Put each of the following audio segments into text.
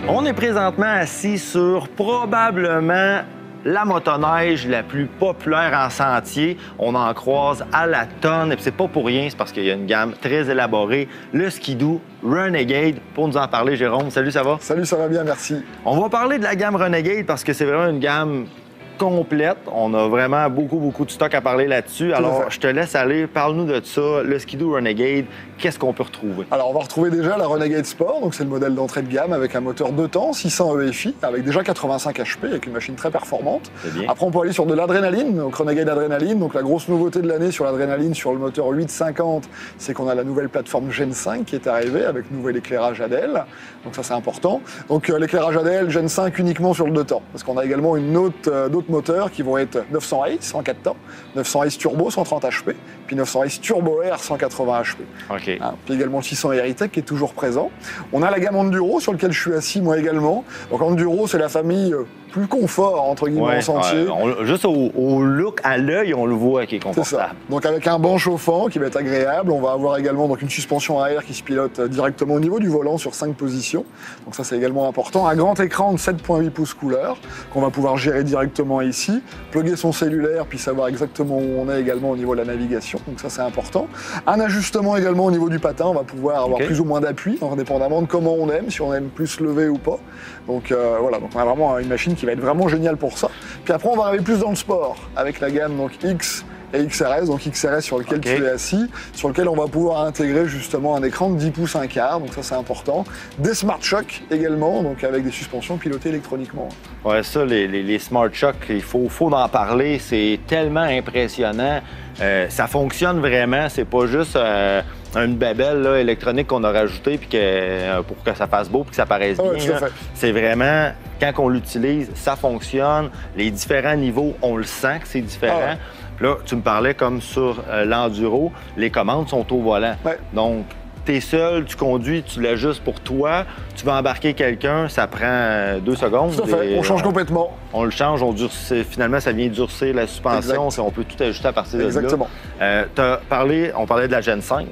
On est présentement assis sur probablement la motoneige la plus populaire en sentier. On en croise à la tonne et c'est pas pour rien, c'est parce qu'il y a une gamme très élaborée, le Ski-Doo Renegade. Pour nous en parler, Jérôme, salut, ça va? Salut, ça va bien, merci. On va parler de la gamme Renegade parce que c'est vraiment une gamme complète. On a vraiment beaucoup de stock à parler là-dessus. Alors, je te laisse aller. Parle-nous de ça. Le Ski-Doo Renegade, qu'est-ce qu'on peut retrouver? Alors, on va retrouver déjà la Renegade Sport. Donc, c'est le modèle d'entrée de gamme avec un moteur 2 temps, 600 EFI, avec déjà 85 HP, avec une machine très performante. Après, on peut aller sur de l'adrénaline, donc Renegade Adrénaline. Donc, la grosse nouveauté de l'année sur l'adrénaline, sur le moteur 850, c'est qu'on a la nouvelle plateforme Gen 5 qui est arrivée avec nouvel éclairage ADL. Donc, ça, c'est important. Donc, l'éclairage ADL Gen 5 uniquement sur le 2 temps. Parce qu'on a également d'autres moteurs qui vont être 900 Ace en 4 temps, 900 Ace Turbo 130 HP, puis 900 Ace Turbo Air 180 HP. Okay. Puis également le 600 Aeritech qui est toujours présent. On a la gamme Enduro sur laquelle je suis assis moi également. Donc Enduro, c'est la famille plus confort entre guillemets en sentier. Juste au look, à l'œil, on le voit qui est confortable. C'est ça. Donc avec un banc chauffant qui va être agréable, on va avoir également donc une suspension à air qui se pilote directement au niveau du volant sur 5 positions. Donc ça c'est également important. Un grand écran de 7,8 pouces couleur qu'on va pouvoir gérer directement ici, plugger son cellulaire puis savoir exactement où on est également au niveau de la navigation. Donc ça c'est important. Un ajustement également au niveau du patin, on va pouvoir avoir plus ou moins d'appui, indépendamment de comment on aime, si on aime plus lever ou pas. Donc voilà, donc on a vraiment une machine qui va être vraiment géniale pour ça. Puis après on va arriver plus dans le sport avec la gamme donc X et XRS, donc XRS sur lequel tu es assis, sur lequel on va pouvoir intégrer justement un écran de 10 pouces 1/4, donc ça c'est important. Des Smart Shock également, donc avec des suspensions pilotées électroniquement. Ouais, ça, les Smart Shock, il faut en parler, c'est tellement impressionnant. Ça fonctionne vraiment, c'est pas juste une babelle là, électronique qu'on a rajoutée pour que ça fasse beau et que ça paraisse bien. C'est vraiment, quand on l'utilise, ça fonctionne. Les différents niveaux, on le sent que c'est différent. Là, tu me parlais comme sur l'enduro, les commandes sont au volant. Donc, tu es seul, tu conduis, tu l'ajustes pour toi, tu vas embarquer quelqu'un, ça prend 2 secondes. Tout à fait, on change complètement. On le change, finalement, ça vient durcir la suspension, on peut tout ajuster à partir de là. Exactement. On parlait de la Gen 5.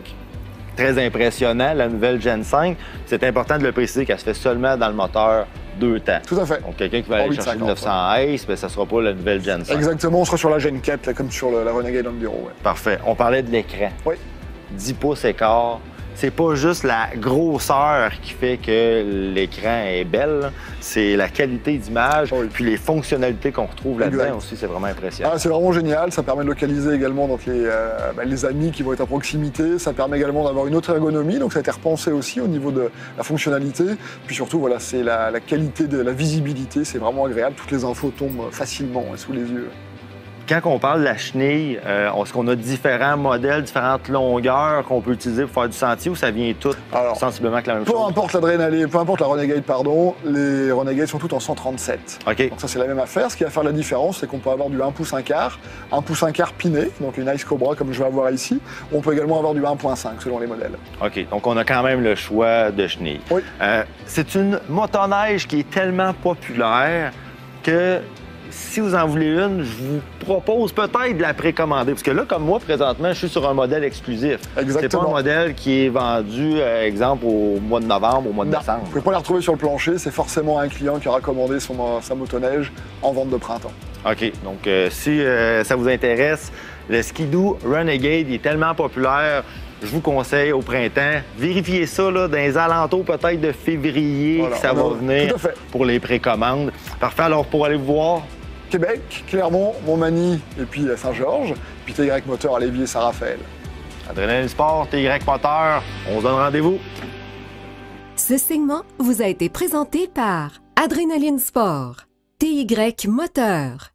Très impressionnant, la nouvelle Gen 5. C'est important de le préciser qu'elle se fait seulement dans le moteur 2 temps. Tout à fait. Donc, quelqu'un qui va aller chercher le 900 Ace, ça ne sera pas la nouvelle Gen 5. Exactement, on sera sur la Gen 4, là, comme sur la Renegade Enduro. Parfait. On parlait de l'écran. 10 pouces écart. C'est pas juste la grosseur qui fait que l'écran est belle, c'est la qualité d'image, puis les fonctionnalités qu'on retrouve là-dedans aussi, c'est vraiment impressionnant. C'est vraiment génial, ça permet de localiser également donc, les amis qui vont être à proximité, ça permet également d'avoir une autre ergonomie, donc ça a été repensé aussi au niveau de la fonctionnalité, puis surtout voilà, c'est la qualité de la visibilité, c'est vraiment agréable, toutes les infos tombent facilement sous les yeux. Quand on parle de la chenille, est-ce qu'on a différents modèles, différentes longueurs qu'on peut utiliser pour faire du sentier ou ça vient tout sensiblement avec la même chose? Peu importe la Renegade, les Renegades sont toutes en 137. Donc ça c'est la même affaire. Ce qui va faire la différence, c'est qu'on peut avoir du 1 pouce 1/4, 1 pouce 1/4 piné, donc une Ice Cobra comme je vais avoir ici. On peut également avoir du 1.5 selon les modèles. OK, donc on a quand même le choix de chenille. C'est une motoneige qui est tellement populaire que si vous en voulez une, je vous propose peut-être de la précommander. Parce que là, comme moi, présentement, je suis sur un modèle exclusif. C'est pas un modèle qui est vendu, exemple, au mois de novembre, au mois de décembre. Vous ne pouvez pas la retrouver sur le plancher. C'est forcément un client qui aura commandé sa motoneige en vente de printemps. OK. Donc, si ça vous intéresse, le Ski-Doo Renegade est tellement populaire. Je vous conseille au printemps, vérifiez ça là, dans les alentours peut-être de février, que ça va venir pour les précommandes. Parfait, alors pour aller vous voir? Québec, Clermont, Montmagny et puis Saint-Georges, puis TY Moteur à Lévis et Saint-Raphaël. Adrénaline Sport, TY Moteur, on se donne rendez-vous. Ce segment vous a été présenté par Adrénaline Sport, TY Moteur.